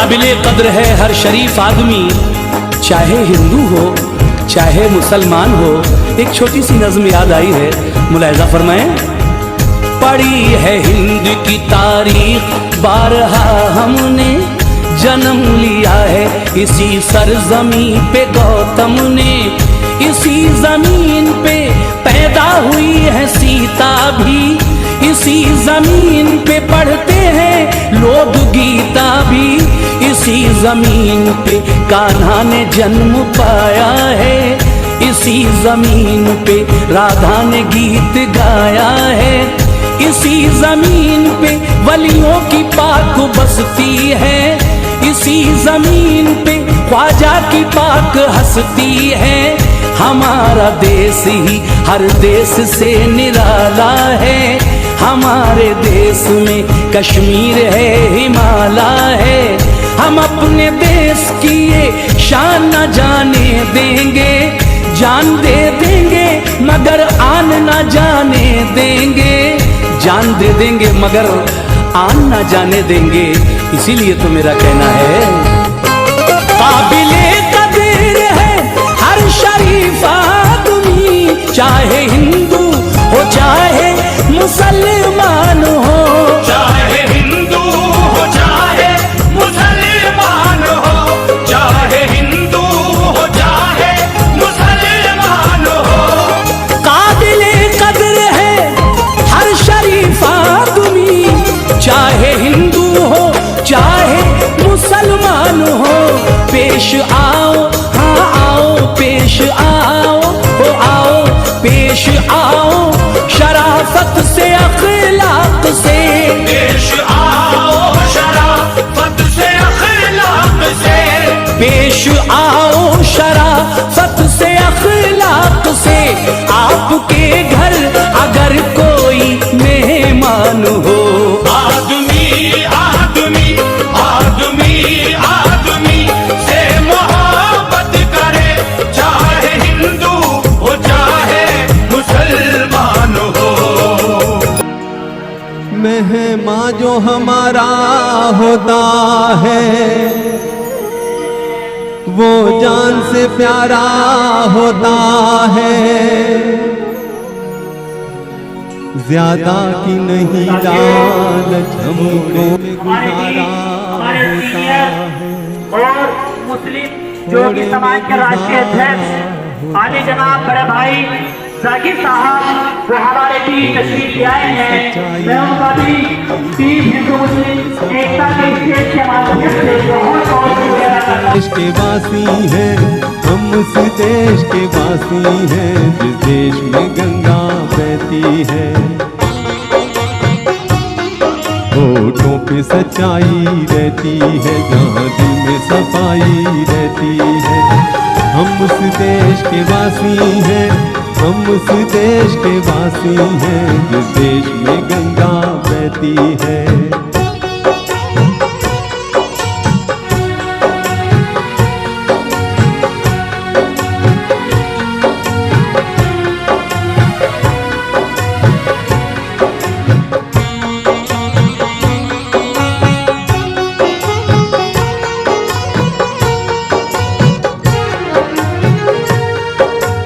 काबिले कद्र है हर शरीफ आदमी, चाहे हिंदू हो चाहे मुसलमान हो। एक छोटी सी नज़्म याद आई है, मुलाहिज़ा फरमाएं। पढ़ी है हिंद की तारीख बारहा हमने, जन्म लिया है इसी सरजमी पे गौतम ने, इसी जमीन पे पैदा हुई है सीता भी, इसी जमीन पे पढ़ते हैं लोग गीता भी, इसी जमीन पे कान्हा ने जन्म पाया है, इसी जमीन पे राधा ने गीत गाया है, इसी जमीन पे वलियों की पाक बसती है, इसी जमीन पे ख्वाजा की पाक हस्ती है। हमारा देश ही हर देश से निराला है, हमारे देश में कश्मीर है हिमालय है। हम अपने देश की ये शान न जाने देंगे, जान दे देंगे मगर आन न जाने देंगे, जान दे देंगे मगर आन न जाने देंगे। इसीलिए तो मेरा कहना है काबिले कदर है हर शरीफ आदमी, चाहे हिंदू हो चाहे मुसलमान हो, चाहे हिंदू हो चाहे मुसलमान हो, चाहे हिंदू हो चाहे मुसलमान हो। काबिले कदर है हर शरीफ आदमी, चाहे हिंदू हो चाहे मुसलमान हो। पेश आओ हाँ आओ पेश आओ हो आओ पेश आओ शराफत से अखलाक से, पेश आओ शराफत से अखलाक से, पेश आओ शराफत से अखलाक से। आपके घर अगर कोई मेहमान हो, आदमी आदमी आदमी आदमी से मोहब्बत करे, चाहे हिंदू हो चाहे मुसलमान हो। मेहमान जो हमारा होता है वो जान से प्यारा होता है, ज्यादा की नहीं लालच हमको गुजारा होता है। और मुस्लिम जो कि समाज के राष्ट्रीय अध्यक्ष आने जनाब बड़े भाई जाकिर साहब वो हमारे बीच तशरीफ ले आए हैं। मैं उनका भी टीम हिंदू मुस्लिम एकता के स्टेज के माध्यम से बहुत बहुत शुक्रिया अदा करता हूं। देश के वासी हैं हम, उस देश के वासी हैं जिस देश में गंगा बहती है। होठों पे सच्चाई रहती है, जहाँ दिल में सफाई रहती है। हम उस देश के वासी हैं, हम उस देश के वासी हैं जिस देश में गंगा बहती है।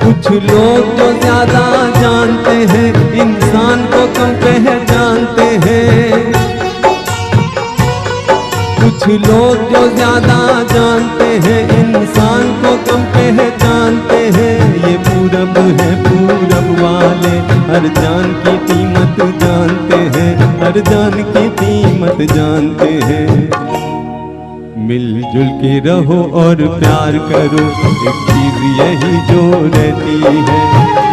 कुछ लोग जो ज्यादा जानते हैं इंसान को कम पहचानते हैं, कुछ लोग जो ज्यादा जानते हैं इंसान को कम पहचानते हैं। ये पूरब है पूरब वाले हर जान की कीमत जानते हैं, हर जान की कीमत जानते हैं। मिलजुल के रहो और प्यार करो, एक चीज यही जो रहती है।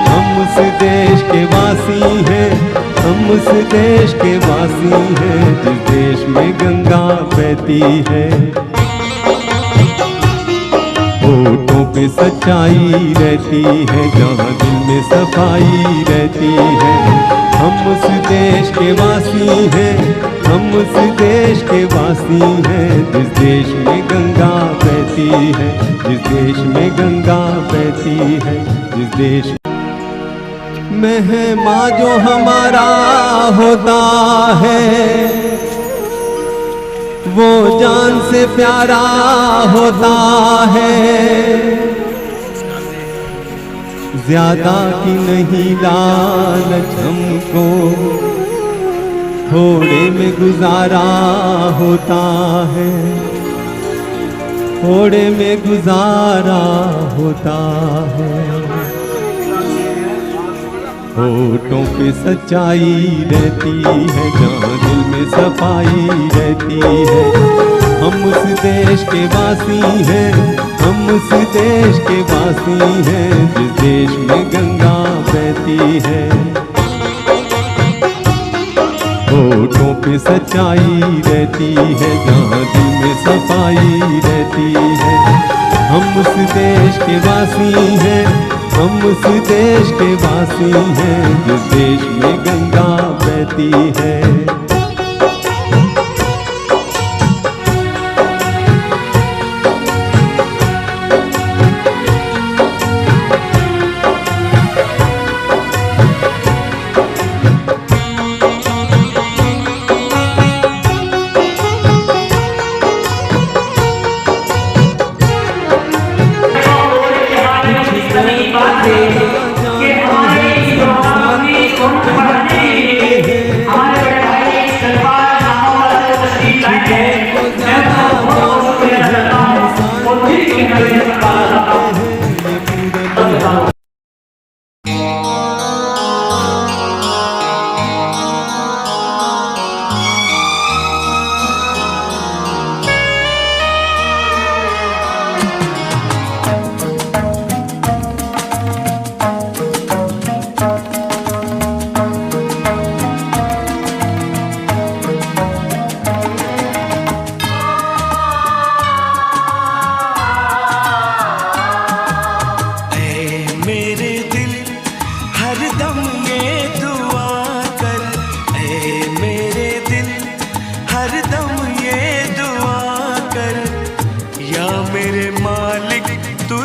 हम उस देश के वासी हैं, हम उस देश के वासी हैं जिस देश में गंगा बहती है। होठों पे सच्चाई रहती है, जहाँ दिल में सफाई रहती है। हम उस देश के वासी हैं, हम उस देश के वासी हैं जिस देश में गंगा बहती है, जिस देश में गंगा बहती है, जिस देश। मेहमान जो हमारा होता है वो जान से प्यारा होता है, ज्यादा की नहीं लालच हमको, थोड़े में गुजारा होता है, थोड़े में गुजारा होता है। होठों पे सच्चाई रहती है, जहाँ दिल में सफाई रहती है। हम उस देश के वासी हैं, हम उस देश के वासी हैं, जिस देश में गंगा बहती है। होठों पे सच्चाई रहती है, जहाँ दिल में सफाई रहती है। हम उस देश के वासी हैं, हम उस देश के वासी हैं, जिस देश में गंगा बहती है।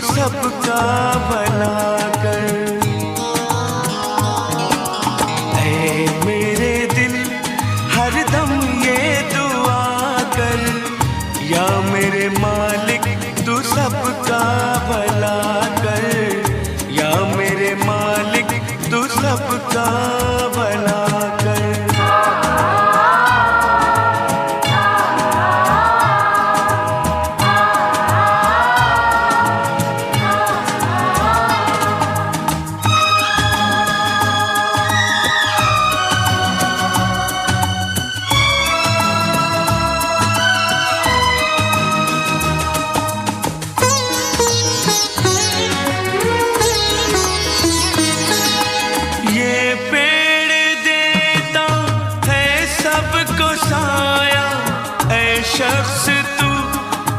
सबका भला कर। ऐ मेरे दिल हरदम ये दुआ कर, या मेरे मालिक तू सबका भला कर, या मेरे मालिक तू सबका भला कर। शख्स तू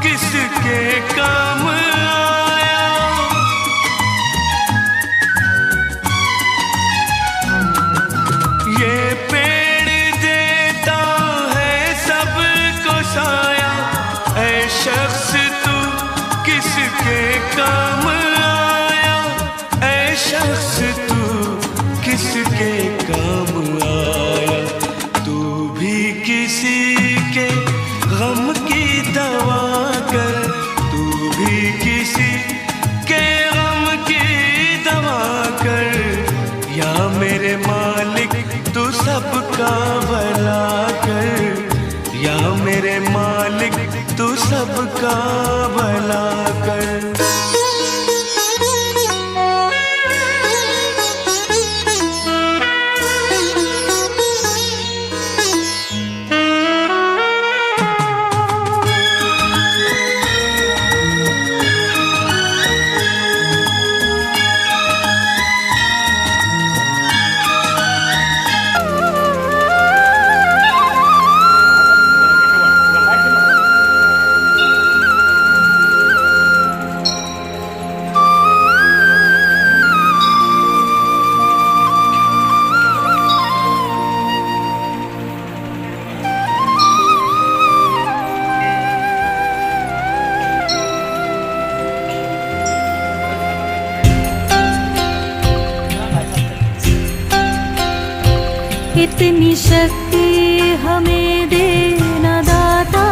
किसके काम आया, ये पेड़ देता है सबको साया। ऐ शख्स तू किसके काम आया, ऐ शख्स तू किसके काम आया। तू भी किसी के गम की दवा कर, तू भी किसी के गम की दवा कर, या मेरे मालिक तू सबका भला कर, या मेरे मालिक तू सबका भला कर। इतनी शक्ति हमें देना दाता,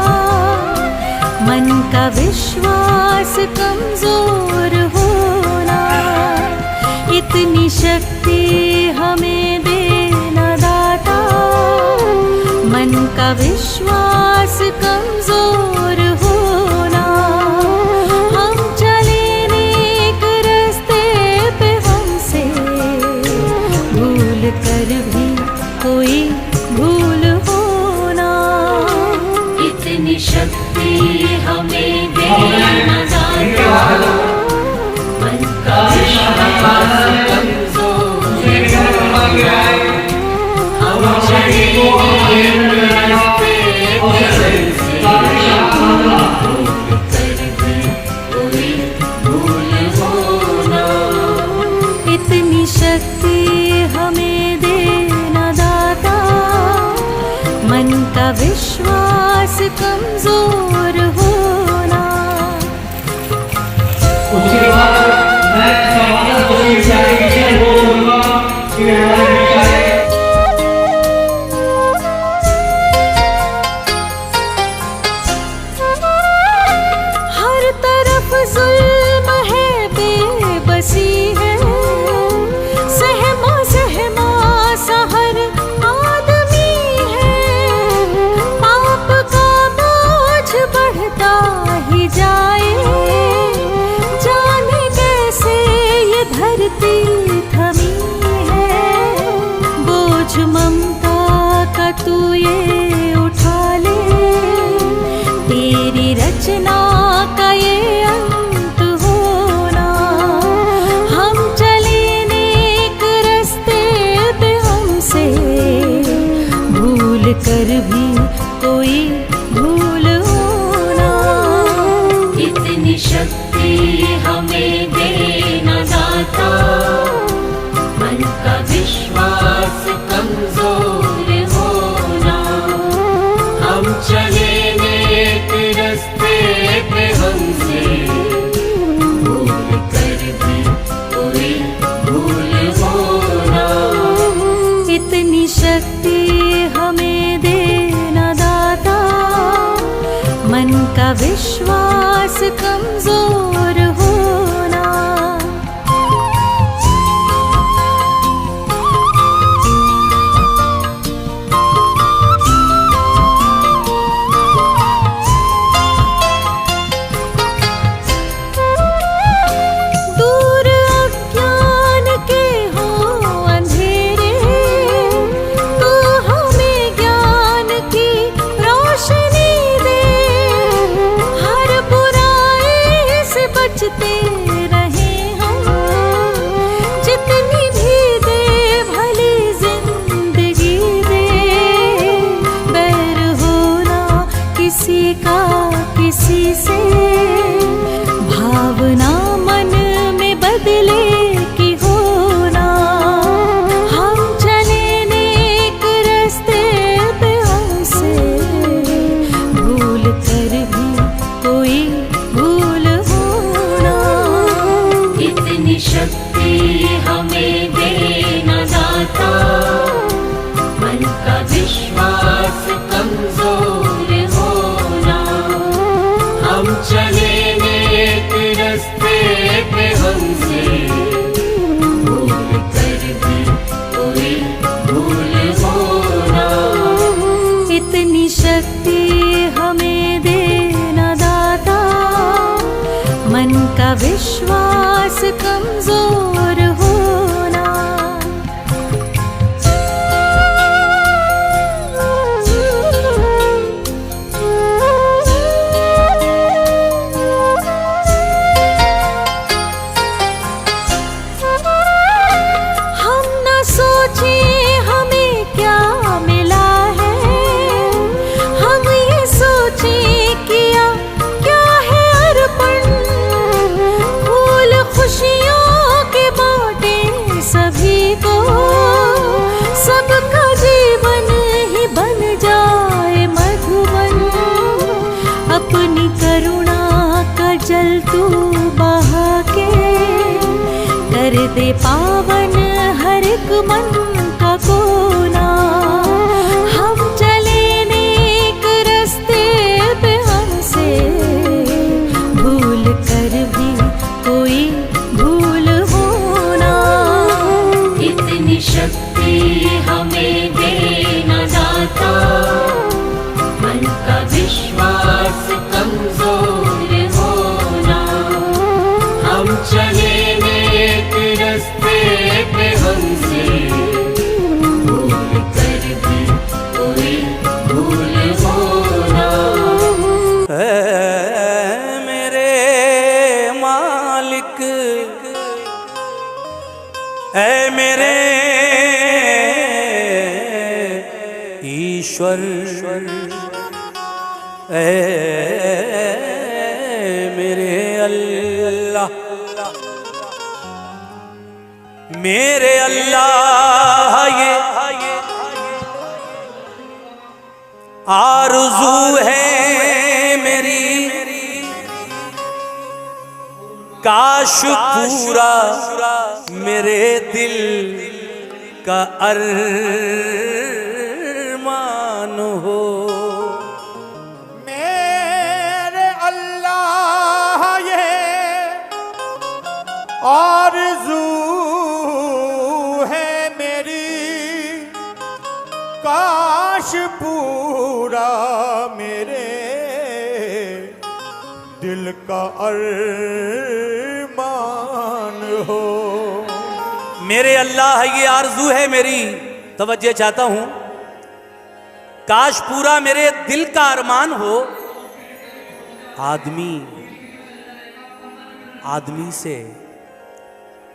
विश्वास कमजोर होना, इतनी शक्ति हमें देना दाता। मन का विश्वास कमजोर होना, हम चले नेक रास्ते पे, हमसे भूल कर भी कोई भूल होना, इतनी शक्ति हमें देना दाता। मन का विश्वास कमजोर होना, हम चले नेक रास्ते पे, हमसे भूल कर भी कोई भूल होना, इतनी शक्ति हमें देना दाता। मन का विश्वास कमजोर होना। उसके बाद मैं समाधान को विचार होगा कि हमारे विचार हर तरफ जुल्म है, बेबसी है, सहमा सहमा सा हर आदमी है। पाप का बोझ बढ़ता ही जाए, जाने कैसे ये धरती थमी है। बोझ ममता का तू ये उठा ले, तेरी रचना का ये अंत होना। हम चले नेक रास्ते पे, हमसे भूल कर भी कोई भूल होना, इतनी शक्ति हमें देना दाता। मन का विश्वास कमजोर होना, हम चले नेक रास्ते पे, हमसे भूल कर भी कोई भूल होना, इतनी शक्ति हमें देना दाता। मन का विश्वास कमजोर होना। दूर अज्ञान के हो अंधेरे, तू हमें ज्ञान की रोशनी दे। हर बुराई से बचते रहे हम, जितनी भी दे भली जिंदगी दे। बैर होना किसी का किसी से, भावना मन में बदले की होना। हम चले नेक रास्ते पे, हमसे भूल कर भी कोई भूल होना, इतनी शक्ति हमें देना दाता। मन का विश्वास कमजोर होना, हम चले नेक रास्ते पे, हमसे भूल कर भी कोई भूल होना, इतनी शक्ति हमें देना दाता। मन का विश्वास कमजोर होना। हम न सोचे हमें क्या मिला है, हम ये सोचे किया क्या है अर्पण। फूल खुशियों के बांटे सभी को, सबका जीवन ही बन जाए मधुबन। अपनी करुणा का जल तू बहा के, कर दे पावन हर एक मन का कोना। हम चले नेक रास्ते पे, हमसे ईश्वर ऐ मेरे अल्लाह, मेरे अल्लाह ये आरज़ू है मेरी, काश पूरा मेरे दिल का अरमान हो। मेरे अल्लाह ये आरज़ू है मेरी, काश पूरा मेरे दिल का अरमान हो। मेरे अल्लाह ये आरज़ू है मेरी, तवज्जो चाहता हूं, काश पूरा मेरे दिल का अरमान हो। आदमी से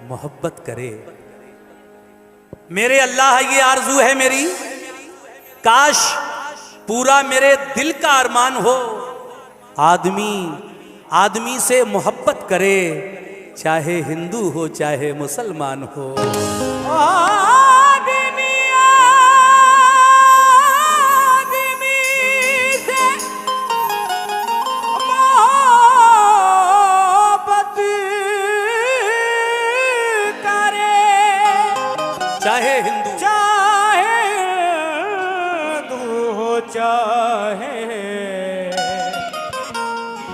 मोहब्बत करे। मेरे अल्लाह ये आरज़ू है मेरी, काश पूरा मेरे दिल का अरमान हो। आदमी से मोहब्बत करे, चाहे हिंदू हो चाहे मुसलमान हो। आदमी से मोहब्बत करे, चाहे हिंदू चाहे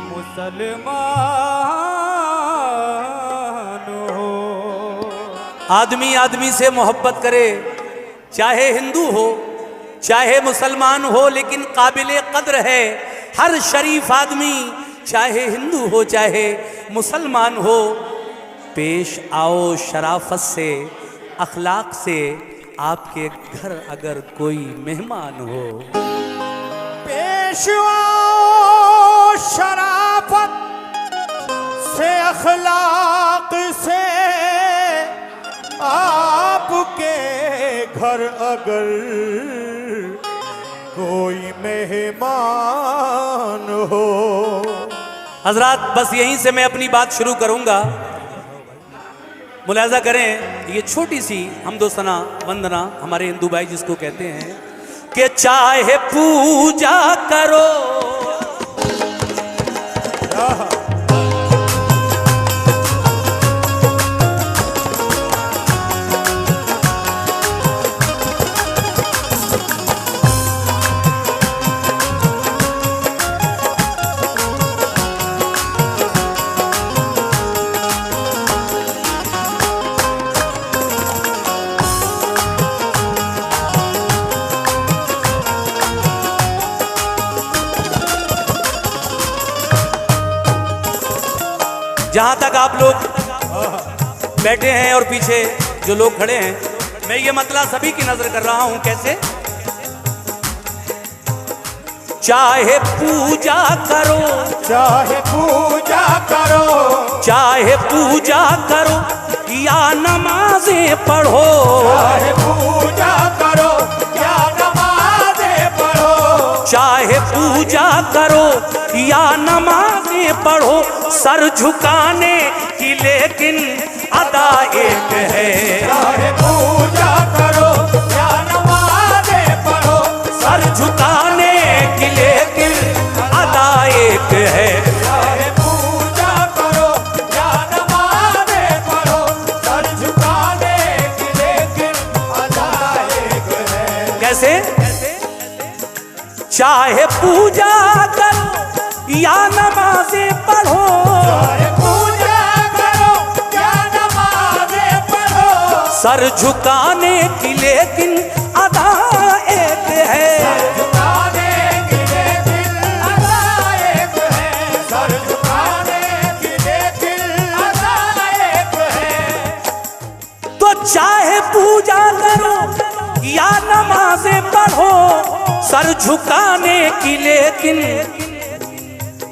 मुसलमान हो। आदमी से मोहब्बत करे, चाहे हिंदू हो चाहे मुसलमान हो, लेकिन काबिल कद्र है हर शरीफ आदमी, चाहे हिंदू हो चाहे मुसलमान हो। पेश आओ शराफत से, अखलाक से, आपके घर अगर कोई मेहमान हो। पेश आओ शराफत से, अखलाक से, आपके घर अगर कोई मेहमान हो। हजरात बस यहीं से मैं अपनी बात शुरू करूंगा। मुलाजा करें, ये छोटी सी हमदोसना वंदना हमारे हिंदू भाई जिसको कहते हैं कि चाहे पूजा करो, जहां तक आप लोग बैठे हैं और पीछे जो लोग खड़े हैं, मैं ये मतला सभी की नजर कर रहा हूं। कैसे? चाहे पूजा करो, चाहे पूजा करो, चाहे पूजा करो या नमाजें पढ़ो, चाहे पूजा करो या नमाज़ें पढ़ो, चाहे पूजा करो या नमाजें पढ़ो, सर झुकाने की लेकिन अदा एक है। चाहे पूजा करो या नमाज़ें पढ़ो, सर झुकाने की लेकिन अदा एक है। चाहे पूजा करो या नमाज़ें पढ़ो, सर झुकाने की लेकिन अदा एक है। कैसे? चाहे पूजा करो या नमाजें पढ़ो, चाहे पूजा करो या नमाज़ें पढ़ो, सर झुकाने की लेकिन अदा एक है। झुकाने की लेकिन अदा एक है, सर झुकाने की लेकिन अदा एक है। तो चाहे पूजा करो या नमाजें पढ़ो, सर झुकाने की लेकिन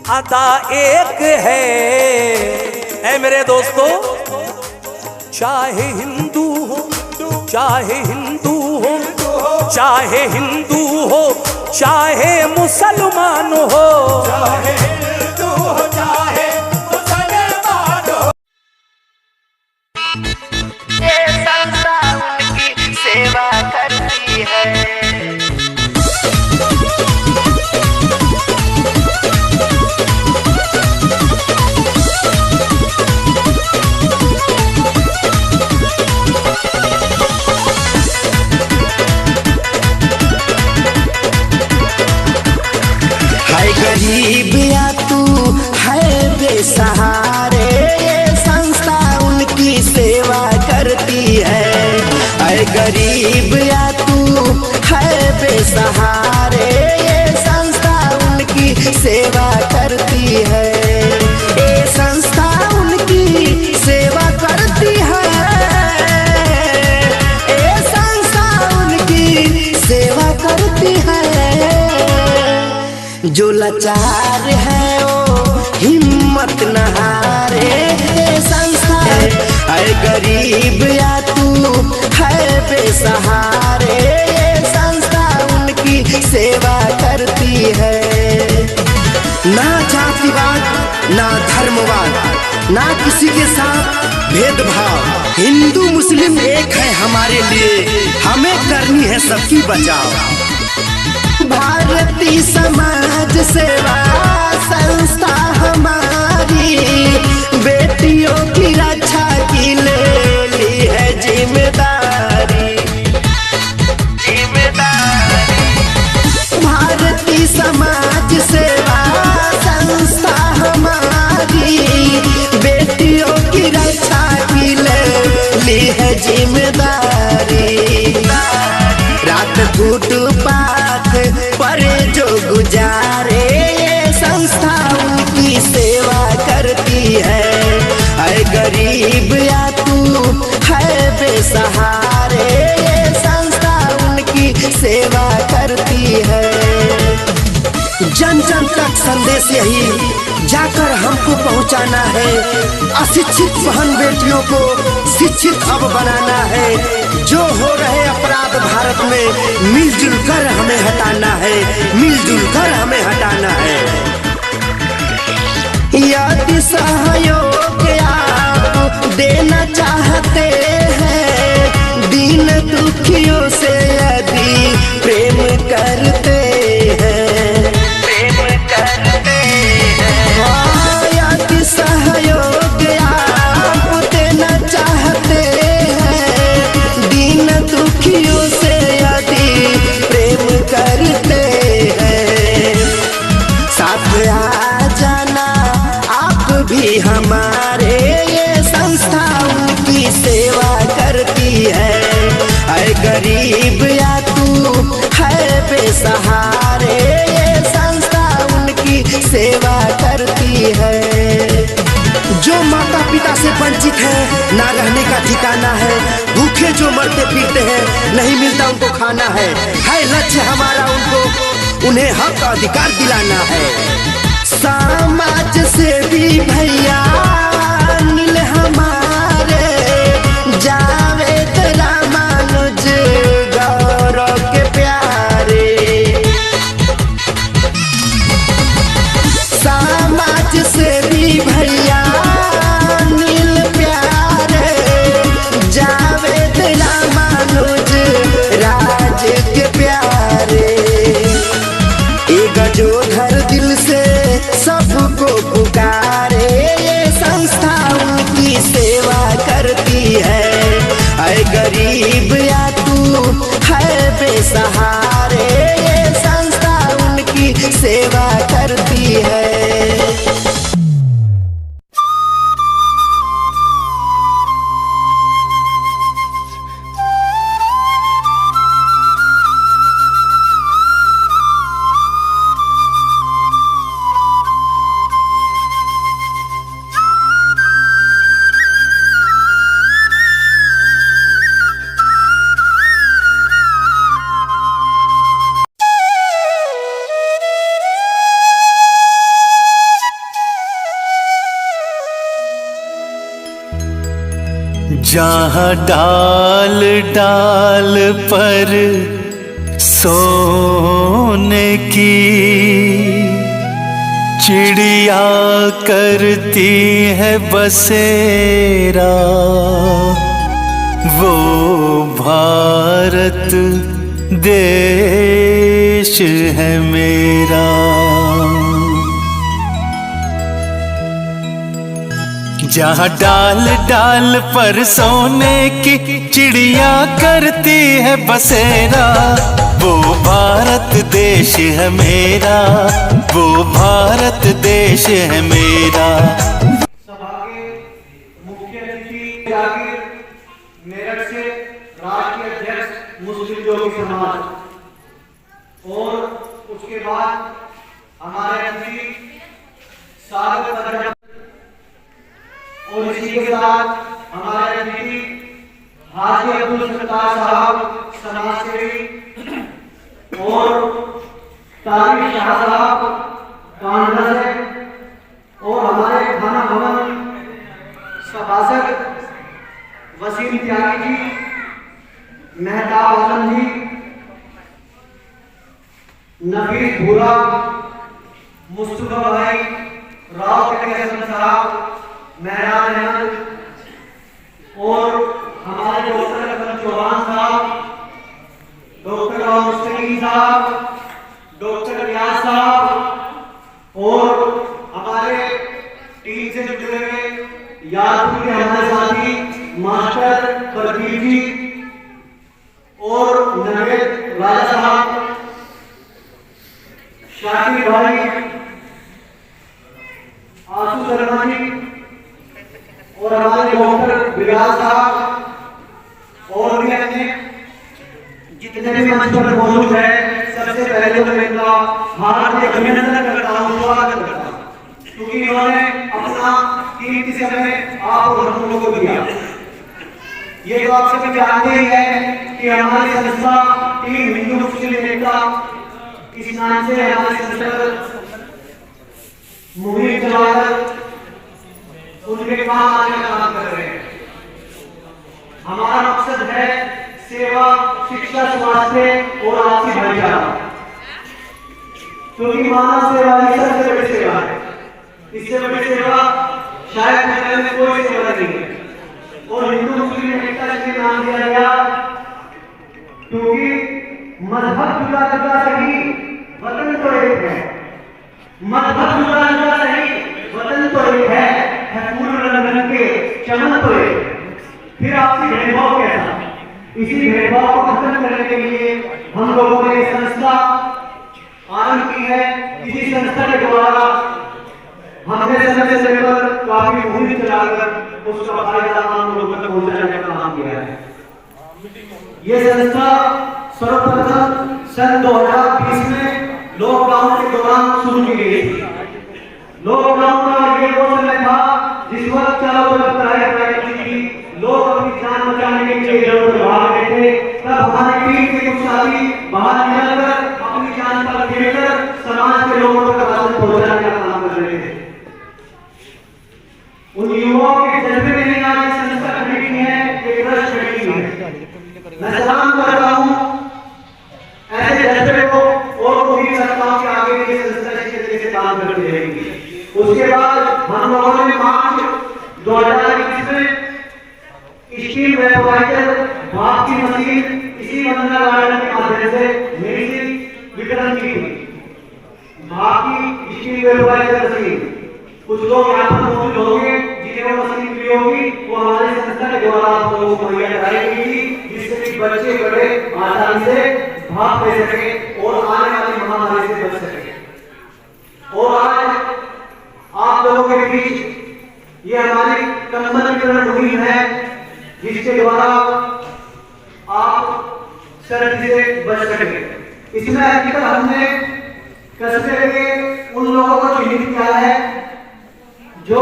अदा एक है। ऐ मेरे दोस्तों, चाहे हिंदू हो चाहे हिंदू हो, चाहे हिंदू हो चाहे मुसलमान हो। चाहे हिंदू हो चाहे मुसलमान हो। ये संस्था उनकी सेवा करती है। है गरीब या तू है बेसहारे, ये संस्था उनकी सेवा करती है। है गरीब या तू है बेसहारे, ये संस्था उनकी सेवा करती है। ये संस्था उनकी सेवा करती है। ये संस्था उनकी सेवा करती है। जो लाचार है वो हिम्मत न हारे, ये संस्था है गरीब या तू है बेसहारे, ये संस्था उनकी सेवा करती है। ना जातिवाद ना धर्मवाद ना किसी के साथ भेदभाव, हिंदू मुस्लिम एक है हमारे लिए, हमें करनी है सबकी बचाव। भारतीय समाज सेवा संस्था हमारी बेटियों की रक्षा की ले ली है जिम्मेदारी। भारतीय समाज सेवा संस्था हमारी बेटियों की रक्षा की ले ली है जिम्मेदारी। रात फुटपाथ पर जो गुजारे, ये संस्था उनकी सेवा करती है। है गरीब या तू है बेसहारे, ये संस्था उनकी सेवा करती है। जन जन तक संदेश यही जाकर हमको पहुंचाना है। अशिक्षित बहन बेटियों को शिक्षित अब बनाना है। जो हो रहे अपराध भारत में मिलजुल कर हमें हटाना है, मिलजुल कर हमें हटाना है। यदि सहयोग आप देना चाहते हैं, दीन दुखियों से यदि प्रेम करते हैं, यदि सहयोग आप देना चाहते हैं, दीन दुखियों से यदि प्रेम करते हैं, साथ आ जाना आप भी हमारे। ये संस्था उनकी सेवा करती है। है गरीब या तू है बेसहारे, ये संस्था उनकी सेवा करती है। जो माता पिता से वंचित है ना रहने का ठिकाना है, भूखे जो मरते फिरते हैं नहीं मिलता उनको खाना है लक्ष्य हमारा उनको उन्हें हक अधिकार दिलाना है। समाज से भी भैया नील हमारे, जावेद रामानुज गौरव के प्यारे। समाज से भी भैया नील प्यारे, जावेद रामानुज राज के प्यारे। एक जो घर दिल से सबको पुकारे, ये संस्था उनकी सेवा करती है। है गरीब या तू है बेसहारे, ये संस्था उनकी सेवा करती है। जहाँ डाल डाल पर सोने की चिड़िया करती है बसेरा, वो भारत देश है मेरा। जहाँ डाल डाल पर सोने की चिड़िया करती है बसेरा, वो भारत देश है मेरा, वो भारत देश है मेरा। सभा के मुख्य अतिथि जागीर मेरठ से राष्ट्रीय अध्यक्ष मुस्लिम जोगी समाज, और उसके बाद हमारे अतिथि सागर, और इसी के साथ हमारे अतिथि हाजी अब्दुल सत्तार साहब समाज सेवी, और तारिक शाह साहब कांडा से, और हमारे थाना भवन सभासद वसीम त्यागी जी, मेहताब आलम जी, नफीस भूरा, मुस्तफा भाई, राव कटहसन साहब, मेहरान अहमद, और हमारे डॉक्टर अकरम चौहान साहब, डॉक्टर मुस्तकीम साहब, डॉक्टर रियाज साहब, और हमारे टीम से जुड़े हुए यादव के हमारे साथी मास्टर परवीर जी, और नवेद राजा साहब, शाकिर भाई, आशु शर्मा जी, और हमारे डॉक्टर बिलाल साहब, और भी अन्य जितने भी मंच पर मौजूद है, सबसे पहले तो मैं इनका हार्दिक अभिनंदन करता हूँ, स्वागत करता हूँ, क्योंकि इन्होंने अपना कीमती समय आप और हम लोगों को दिया। ये तो आप सभी जानते ही है कि हमारी संस्था टीम हिंदू मुस्लिम एकता, इस नाम से हमारी संस्था मुहिम चलाकर उनके काम आने का काम कर रहे हैं। हमारा मकसद है सेवा, शिक्षा, स्वास्थ्य और आपसी भाईचारा, क्योंकि मानव सेवा ही सबसे बड़ी सेवा है। इससे बड़ी सेवा शायद दुनिया में कोई सेवा नहीं है। और हिंदू मुस्लिम एकता इसलिए नाम दिया गया क्योंकि मजहब जुदा जुदा सही, वतन तो एक है। मजहब जुदा जुदा सही, वतन तो एक है। फूल रंग के चमन तो एक, फिर आपसी भेदभाव कैसा? इसी भेदभाव को खत्म करने के लिए हम लोगों ने संस्था आरंभ की है। इसी संस्था के द्वारा हमने समय समय पर काफी मुहिम चलाकर उसका फायदा आम लोगों तक पहुंचाने का काम किया है। ये संस्था सर्वप्रथम सन 2020 में लॉकडाउन के दौरान शुरू की गई थी। लॉकडाउन का ये वो समय था जिस वक्त चारों तरफ तबाही थी, लोग अपनी जान बचाने के लिए इधर उधर भाग रहे थे। तब हमारी टीम के कुछ साथी बाहर निकलकर अपनी जान पर खेलकर समाज के लोगों तक राशन पहुंचाने का काम कर रहे थे। उन युवाओं के जज्बे में नहीं आज संस्था खड़ी है, एक रश खड़ी है। मैं सलाम करता हूँ ऐसे जज्बे को, और पूरी संस्थाओं के आगे भी संस्था इस तरीके से काम करती रहेगी। उसके बाद हम लोगों ने मार्च 2021 में स्टीम वेपोराइजर, भाप की मशीन, इसी वंदना गार्डन के माध्यम से मेडिसिन वितरण की थी। भाप की स्टीम वेपोराइजर मशीन, कुछ लोग यहाँ पर मौजूद होंगे जिन्हें वो मशीन मिली होगी, वो हमारे संस्था के द्वारा आप लोगों को मुहैया कराई गई थी, जिससे कि बच्चे बड़े आसानी से भाप ले सके और आने वाली महामारी से बच सके। और आज आप लोगों के बीच ये हमारी कंबल वितरण मुहिम है, जिसके द्वारा आप सर्दी से बच सकें। इसमें हकीकत हमने कस्बे के उन लोगों को चिन्हित किया है जो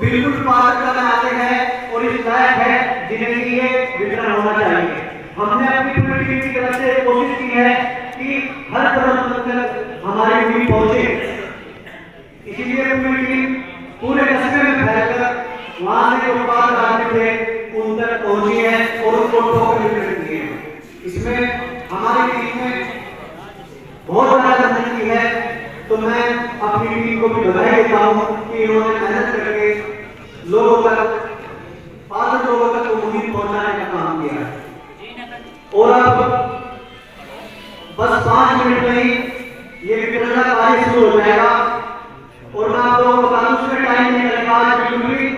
बिल्कुल पात्रता में आते हैं और इस लायक है जिन्हें ये वितरण होना चाहिए। हमने अपनी पूरी टीम की तरफ से कोशिश की है कि हर तरह तक हमारी टीम पहुंचे, इसीलिए पूरी टीम पूरे कस्बे में फैलकर वहां से जो उत्पाद आते थे उन तक पहुंची है और उनको ठोकर वितरित किए हैं। इसमें हमारी टीम में बहुत बड़ा तो मैं अपनी टीम को भी बधाई देता हूँ कि इन्होंने मेहनत करके लोगों तक, पात्र लोगों तक वो मुहिम पहुंचाने का काम किया है। और अब बस 5 मिनट में ही ये वितरण का कार्य शुरू हो जाएगा और मैं आप लोगों को बता दूं उसमें टाइम नहीं लगेगा आज बिल्कुल भी,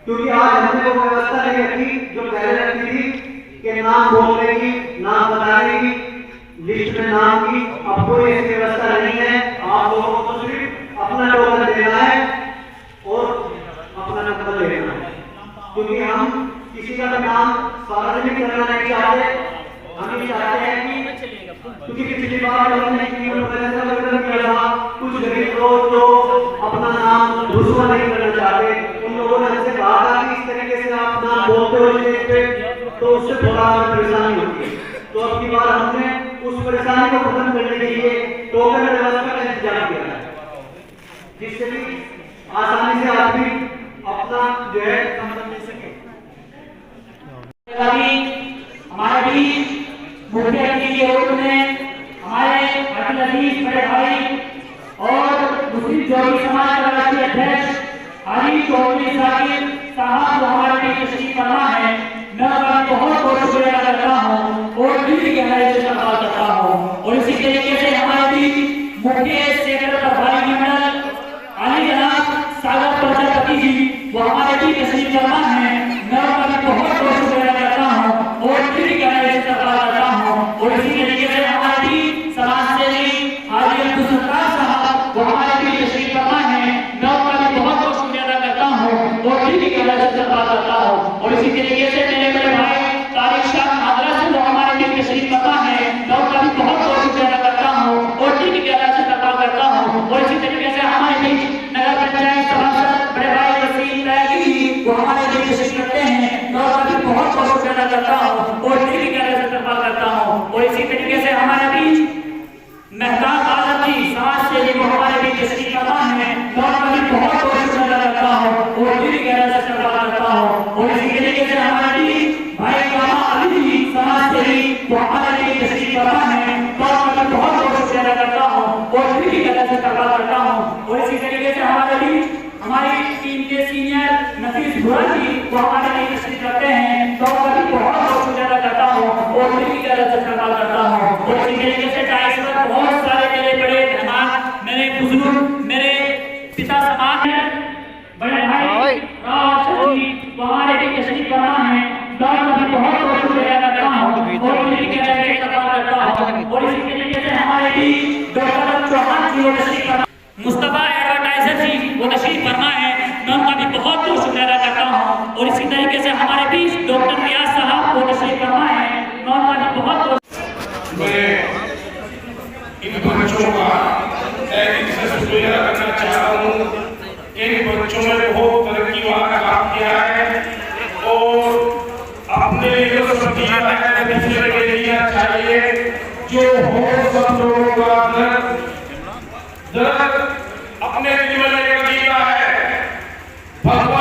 क्योंकि आज हमने वो व्यवस्था नहीं रखी जो पहले रखी थी कि नाम बोलने की, नाम बताने की, लिस्ट में नाम की। अब कोई ऐसी व्यवस्था नहीं है। आप लोगों को तो सिर्फ अपना टोकन देना है और अपना नंबर लेना है, क्योंकि हम किसी का भी नाम सार्वजनिक करना नहीं चाहते। हम ये चाहते हैं कि क्योंकि पिछली बार हमने किया था, कुछ गरीब लोग जो अपना नाम रुसवा नहीं करना चाहते, उन लोगों ने हमसे कहा था कि इस तरीके से आप नाम बोलते हो स्टेज पे तो उससे थोड़ा परेशानी होती है। तो अब की बार हमने उस परेशानी को खत्म करने के लिए टोकन व्यवस्था का इंतजाम किया है, जिससे कि आसानी से आदमी अपना जो है संबंध ले सके। हमारे बीच मुख्य अतिथि के रूप में हमारे अब्दुल अजीज बड़े भाई और मुस्लिम जोगी समाज के राष्ट्रीय अध्यक्ष हाजी चौधरी साहब हमारे बीच तशरीफ फरमा है। मैं उनका बहुत बहुत शुक्रिया अदा करता हूँ और दिल की गहराई से धन्यवाद करता हूँ। और इसी तरीके से हमारे बीच मुख्य सेक्रेटरी प्रभारी मंडल अली जनाब सागर प्रजापति जी वो हमारे बीच तशरीफ फरमा है। मैं उनका बहुत बहुत शुक्रिया अदा करता हूँ और दिल की गहराई से धन्यवाद करता हूँ। और इसी तरीके से हमारे बीच समाज सेवी हाजी अब्दुल सत्तार साहब वो हमारे बीच तशरीफ फरमा है। मैं उनका बहुत बहुत शुक्रिया अदा करता हूँ और दिल की गहराई से धन्यवाद करता हूँ। और इसी तरीके से मेरे बड़े भाई तारिक शाह मादरा से वो हमारे बीच तशरीफ फरमा है। मैं उनका भी बहुत बहुत शुक्रिया अदा करता हूँ और दिल की गहराई से धन्यवाद करता हूँ। और इसी तरीके से हमारे बीच नगर पंचायत सभासद बड़े भाई वसीम तैगी वो हमारे बीच तशरीफ रखते हैं। मैं उनका भी बहुत बहुत शुक्रिया अदा करता हूँ और दिल की गहराई से धन्यवाद करता हूँ। और इसी तरीके से हमारे बीच मेहताब आलम जी समाज से वो हमारे बीच तशरीफ फरमा है। मैं उनका भी बहुत बहुत शुक्रिया अदा करता हूँ और दिल की गहराई से धन्यवाद करता हूँ। और इसी तरीके से हमारे बीच भाई कामा अली जी समाज से वो हमारे बीच तशरीफ फरमा है। मैं उनका भी बहुत बहुत शुक्रिया अदा करता हूँ और दिल की गहराई से धन्यवाद करता हूँ। और इसी तरीके से हमारे बीच हमारी टीम के सीनियर नफीस भुरा जी वो हमारे लिए तशरीफ रखते हैं। तो उनका भी बहुत बहुत शुक्रिया अदा करता हूँ और दिल की गहराई से धन्यवाद करता हूँ। और इसी तरीके से डाइस पर बहुत सारे मेरे बड़े मेहमान, मेरे बुजुर्ग, मेरे पिता समान है, बड़े भाई राव जी वो हमारे लिए तशरीफ फरमा है। मैं उनका भी बहुत बहुत शुक्रिया अदा करता हूँ और दिल की गहराई से धन्यवाद करता हूँ। और इसी तरीके से हमारे बीच डॉक्टर चौहान जी वो तशरीफ फरमा, मुस्तफा एडवर्टाइजर जी वो तशरीफ फरमा है। मैं उनका भी बहुत बहुत शुक्रिया अदा करता हूँ। और इसी तरीके से हमारे बीच डॉक्टर रियाज साहब वो तशरीफ फरमा है। मैं उनका भी बहुत इन बच्चों का इससे शुक्रिया करना चाहता हूँ। इन बच्चों ने बहुत तरक्की वाला काम किया है और अपने लिए सब दिया है, दूसरे के लिए चाहिए जो हो सब लोगों का दर्द अपने दिल में लेकर जीता है। भगवान